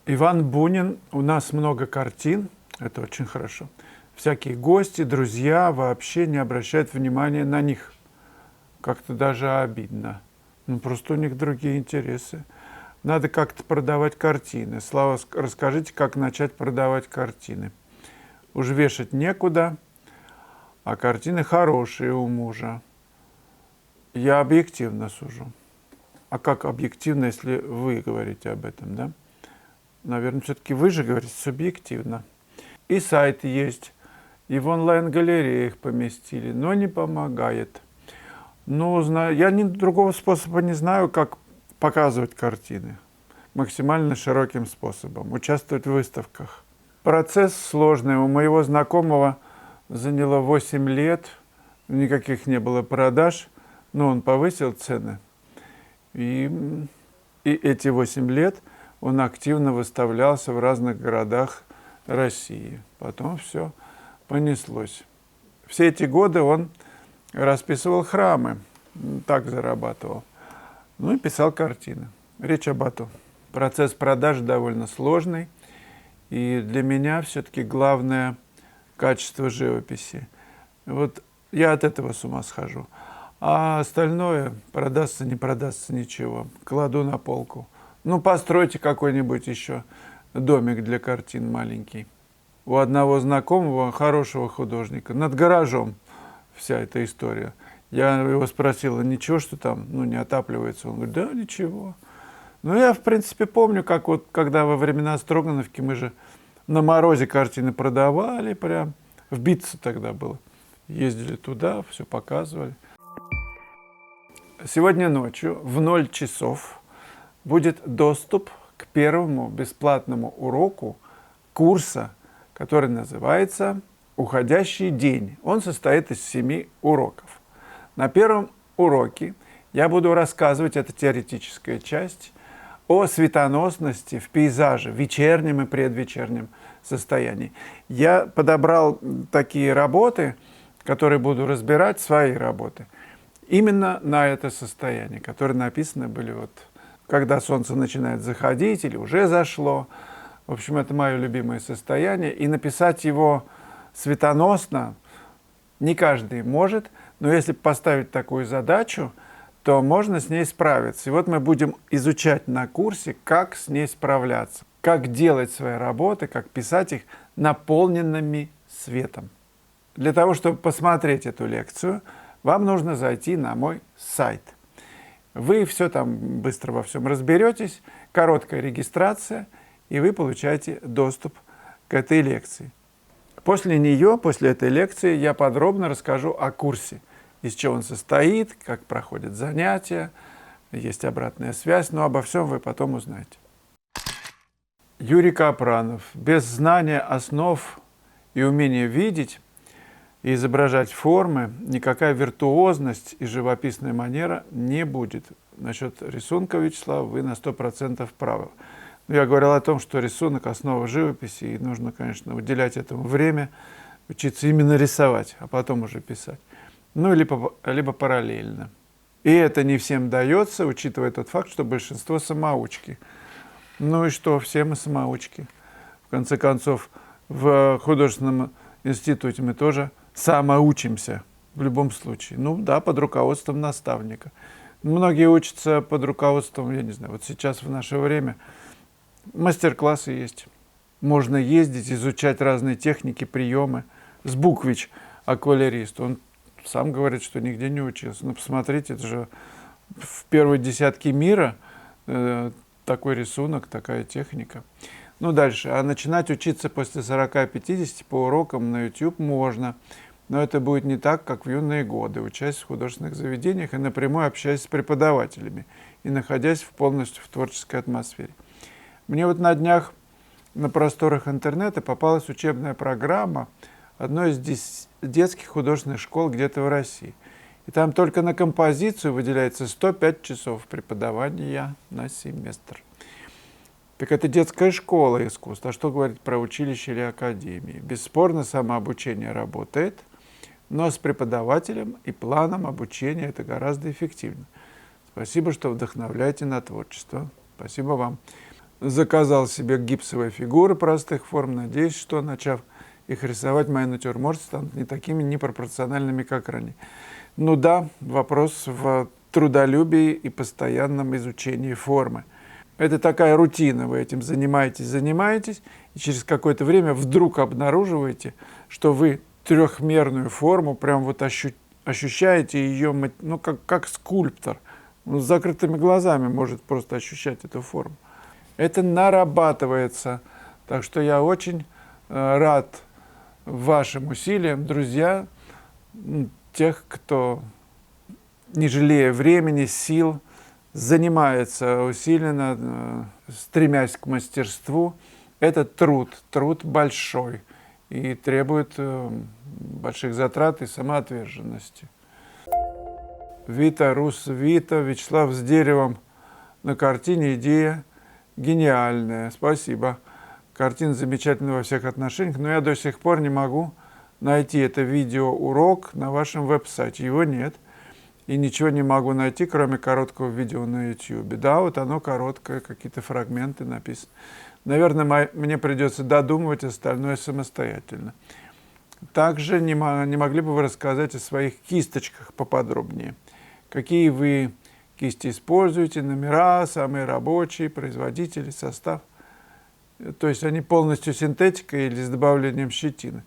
Иван Бунин, у нас много картин, это очень хорошо. Всякие гости, друзья вообще не обращают внимания на них. Как-то даже обидно. Ну, просто у них другие интересы. Надо как-то продавать картины. Слава, расскажите, как начать продавать картины. Уж вешать некуда, а картины хорошие у мужа. Я объективно сужу. А как объективно, если вы говорите об этом, да? Наверное, все-таки вы же говорите субъективно. И сайт есть, и в онлайн-галереях поместили, но не помогает. Ну, я другого способа не знаю, как показывать картины максимально широким способом, участвовать в выставках. Процесс сложный. У моего знакомого заняло 8 лет, никаких не было продаж, но он повысил цены. И эти 8 лет он активно выставлялся в разных городах России. Потом все понеслось. Все эти годы он расписывал храмы, так зарабатывал. Ну и писал картины. Речь об этом. Процесс продаж довольно сложный. И для меня все-таки главное качество живописи. Вот я от этого с ума схожу. А остальное продастся, не продастся, ничего. Кладу на полку. Ну, постройте какой-нибудь еще домик для картин маленький. У одного знакомого, хорошего художника, над гаражом вся эта история. Я его спросила, ничего, что там не отапливается? Он говорит, да, ничего. Ну, я, в принципе, помню, как вот, когда во времена Строгановки мы же на морозе картины продавали, прям в Битце тогда было. Ездили туда, все показывали. Сегодня ночью в 0 часов будет доступ к первому бесплатному уроку курса, который называется «Уходящий день». Он состоит из 7 уроков. На первом уроке я буду рассказывать, это теоретическая часть, о светоносности в пейзаже, в вечернем и предвечернем состоянии. Я подобрал такие работы, которые буду разбирать, свои работы, именно на это состояние, которые написаны были вот, когда солнце начинает заходить или уже зашло. В общем, это мое любимое состояние. И написать его светоносно не каждый может, но если поставить такую задачу, то можно с ней справиться. И вот мы будем изучать на курсе, как с ней справляться, как делать свои работы, как писать их наполненными светом. Для того, чтобы посмотреть эту лекцию, вам нужно зайти на мой сайт. Вы все там быстро во всем разберетесь, короткая регистрация, и вы получаете доступ к этой лекции. После нее, после этой лекции, я подробно расскажу о курсе, из чего он состоит, как проходят занятия, есть обратная связь, но обо всем вы потом узнаете. Юрий Капранов. Без знания основ и умения видеть и изображать формы никакая виртуозность и живописная манера не будет. Насчет рисунка, Вячеслав, вы на 100% правы. Я говорил о том, что рисунок – основа живописи, и нужно, конечно, уделять этому время, учиться именно рисовать, а потом уже писать. Ну, либо параллельно. И это не всем дается, учитывая тот факт, что большинство самоучки. Ну и что, все мы самоучки. В конце концов, в художественном институте мы тоже самоучимся в любом случае. Ну да, под руководством наставника. Многие учатся под руководством, я не знаю, вот сейчас в наше время мастер-классы есть. Можно ездить, изучать разные техники, приемы. Сбуквич, аквалерист, он сам говорит, что нигде не учился. Ну, посмотрите, это же в первой десятке мира такой рисунок, такая техника. Ну, дальше. А начинать учиться после 40-50 по урокам на YouTube можно. Но это будет не так, как в юные годы, учась в художественных заведениях и напрямую общаясь с преподавателями и находясь полностью в творческой атмосфере. Мне вот на днях на просторах интернета попалась учебная программа одной из детских художественных школ где-то в России. И там только на композицию выделяется 105 часов преподавания на семестр. Так это детская школа искусств. А что говорить про училище или академии? Бесспорно, самообучение работает, но с преподавателем и планом обучения это гораздо эффективнее. Спасибо, что вдохновляете на творчество. Спасибо вам. Заказал себе гипсовые фигуры простых форм. Надеюсь, что, начав их рисовать, мои натюрморты станут не такими непропорциональными, как ранее. Ну да, вопрос в трудолюбии и постоянном изучении формы. Это такая рутина, вы этим занимаетесь, и через какое-то время вдруг обнаруживаете, что вы трехмерную форму прям вот ощущаете ее, ну, как скульптор. Ну, с закрытыми глазами может просто ощущать эту форму. Это нарабатывается. Так что я очень рад вашим усилиям, друзья, тех, кто, не жалея времени, сил, занимается усиленно, стремясь к мастерству. Это труд большой и требует больших затрат и самоотверженности. Вита, Вячеслав с деревом на картине, идея гениальная, спасибо. Картина замечательная во всех отношениях, но я до сих пор не могу найти это видеоурок на вашем веб-сайте, его нет. И ничего не могу найти, кроме короткого видео на YouTube. Да, вот оно короткое, какие-то фрагменты написаны. Наверное, мне придется додумывать остальное самостоятельно. Также не могли бы вы рассказать о своих кисточках поподробнее? Какие вы кисти используете, номера, самые рабочие, производители, состав? То есть они полностью синтетика или с добавлением щетины?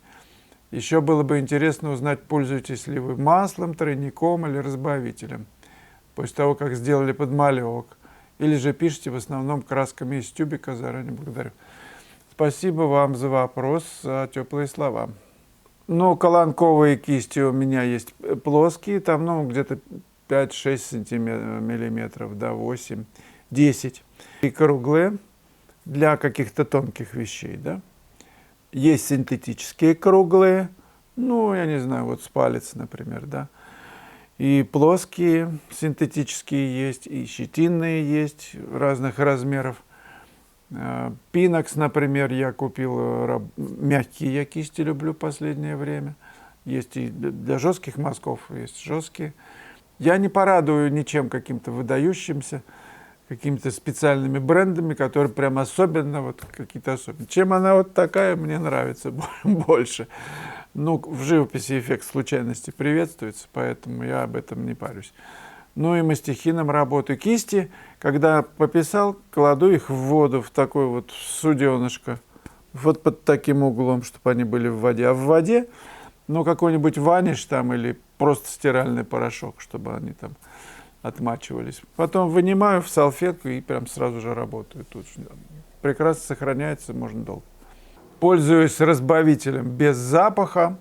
Еще было бы интересно узнать, пользуетесь ли вы маслом, тройником или разбавителем, после того, как сделали подмалевок, или же пишете в основном красками из тюбика, заранее благодарю. Спасибо вам за вопрос, за теплые слова. Ну, колонковые кисти у меня есть плоские, там, ну, где-то 5-6 миллиметров, да, 8, 10. И круглые для каких-то тонких вещей, да. Есть синтетические круглые, ну, я не знаю, вот с палец, например, да. И плоские синтетические есть, и щетинные есть разных размеров. Пинокс, например, я купил, мягкие я кисти люблю в последнее время. Есть и для жестких мазков, есть жесткие. Я не порадую ничем каким-то выдающимся, какими-то специальными брендами, которые прям особенно, вот какие-то особенные. Чем она вот такая, мне нравится больше. Ну, в живописи эффект случайности приветствуется, поэтому я об этом не парюсь. Ну и мастихином работаю. Кисти, когда пописал, кладу их в воду, в такое вот суденышко, вот под таким углом, чтобы они были в воде. А в воде, ну, какой-нибудь ваниш там или просто стиральный порошок, чтобы они там отмачивались. Потом вынимаю в салфетку и прям сразу же работаю. Тут прекрасно сохраняется, можно долго. Пользуюсь разбавителем без запаха,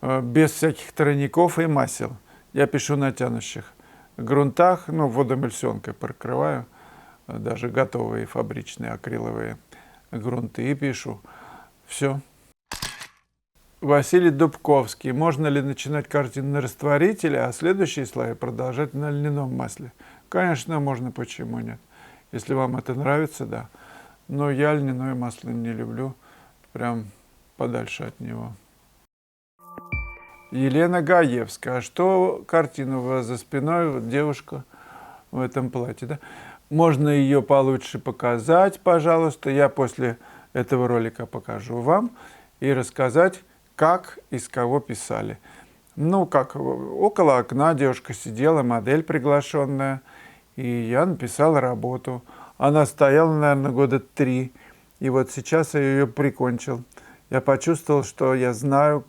без всяких тройников и масел. Я пишу на тянущих грунтах, ну, водоэмульсионкой прокрываю, даже готовые фабричные акриловые грунты и пишу. Все. Василий Дубковский. Можно ли начинать картину на растворителе, а следующие слои продолжать на льняном масле? Конечно, можно, почему нет? Если вам это нравится, да. Но я льняное масло не люблю, прям подальше от него. Елена Гаевская. А что картина у вас за спиной? Вот девушка в этом платье, да? Можно ее получше показать, пожалуйста. Я после этого ролика покажу вам и рассказать, как и с кого писали. Ну, как около окна девушка сидела, модель приглашенная, и я написал работу. Она стояла, наверное, года 3, и вот сейчас я ее прикончил. Я почувствовал, что я знаю,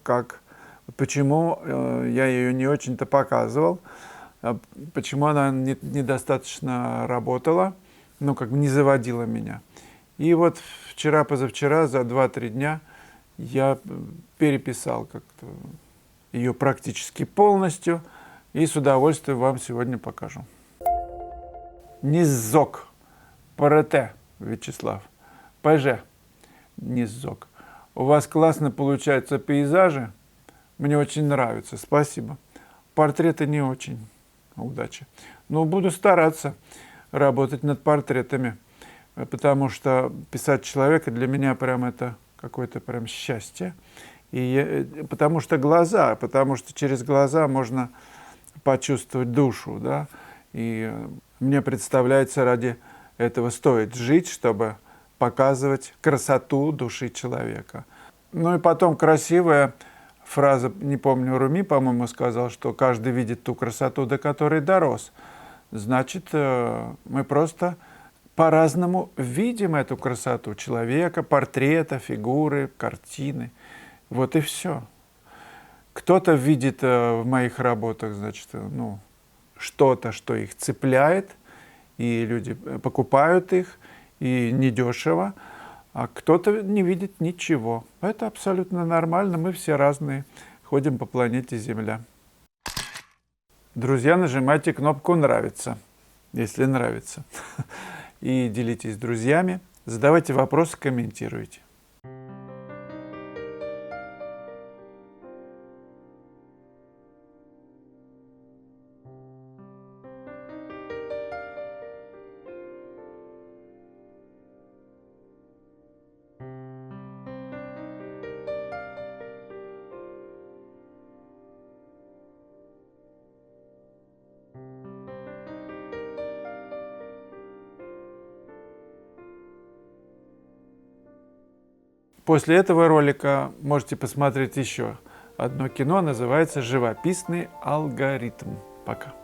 почему я ее не очень-то показывал, почему она недостаточно работала, ну, как бы не заводила меня. И вот вчера-позавчера, за 2-3 дня, я переписал как-то ее практически полностью и с удовольствием вам сегодня покажу. Низок. ПРТ, Вячеслав. ПЖ. Низок. У вас классно получаются пейзажи. Мне очень нравится. Спасибо. Портреты не очень. Удачи. Но буду стараться работать над портретами, потому что писать человека для меня прям это какое-то прям счастье. Потому что через глаза можно почувствовать душу, да. И мне представляется, ради этого стоит жить, чтобы показывать красоту души человека. Ну и потом красивая фраза, не помню, Руми, по-моему, сказал, что каждый видит ту красоту, до которой дорос. Значит, мы просто по-разному видим эту красоту человека, портрета, фигуры, картины. Вот и все. Кто-то видит в моих работах, значит, что-то, что их цепляет, и люди покупают их, и недешево, а кто-то не видит ничего. Это абсолютно нормально, мы все разные, ходим по планете Земля. Друзья, нажимайте кнопку «Нравится», если нравится. И делитесь с друзьями, задавайте вопросы, комментируйте. После этого ролика можете посмотреть еще одно кино, называется «Живописный алгоритм». Пока.